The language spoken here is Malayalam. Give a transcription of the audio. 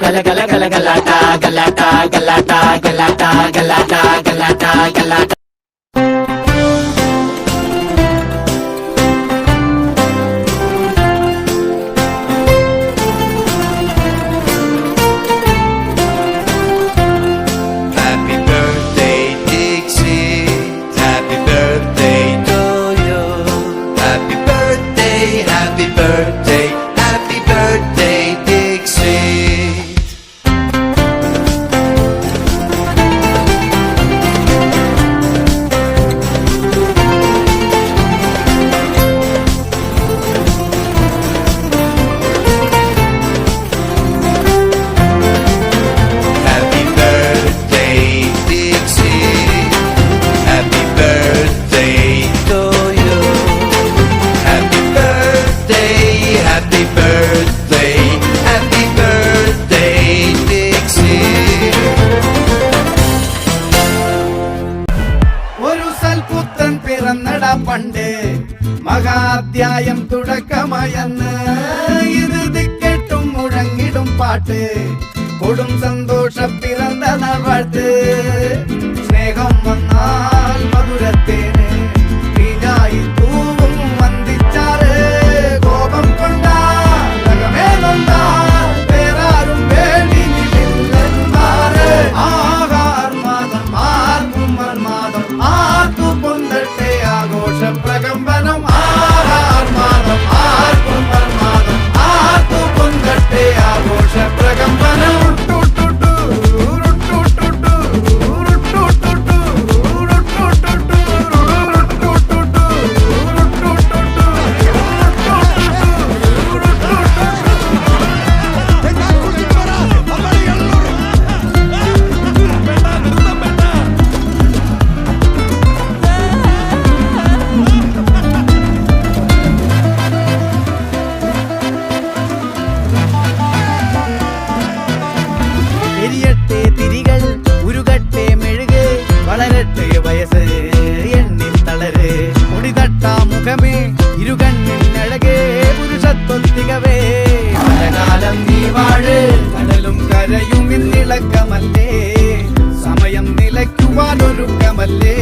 gala gala gala galata galata galata galata galata galata galata. പണ്ട് മഹാധ്യായം തുടക്കമയന്ന് ഇത് കേട്ടും മുഴങ്ങിടും പാട്ട് കൊടും സന്തോഷ പിറന്ന നാൾവാഴ്ത്ത് സ്നേഹം വന്നാൽ മധുരത്തേന് തീനായി തൂവും വന്ദിച്ചാറ് കോപം കൊണ്ടാൽ വേറാരും വേണ്ടി നിന്നാറ് ആഹാർമാദം ആർക്കും മർമാദം ആർക്കു പൊന്തട്ടെ ആഘോഷ പ്രകമ്പനം ആഹാർമാദം ആർക്കും മർമാദം ആർക്കു പൊന്തട്ടെ ആഘോഷ പ്രകമ്പനം. എരിയട്ടെ തിരികൾ ഉരുകട്ടെ മെഴുക് വളരട്ടെ വയസ്സ് എണ്ണിൽ തളര് മുടിതട്ടാ മുഖമേ ഇരുകണ്ണിൽ അഴകേ പുരുഷത്വത്തികവേ പലകാലം നീ വാഴ് കടലും കരയും ഇന്നിളക്കമല്ലേ സമയം നിലയ്ക്കുവാനൊരുക്കമല്ലേ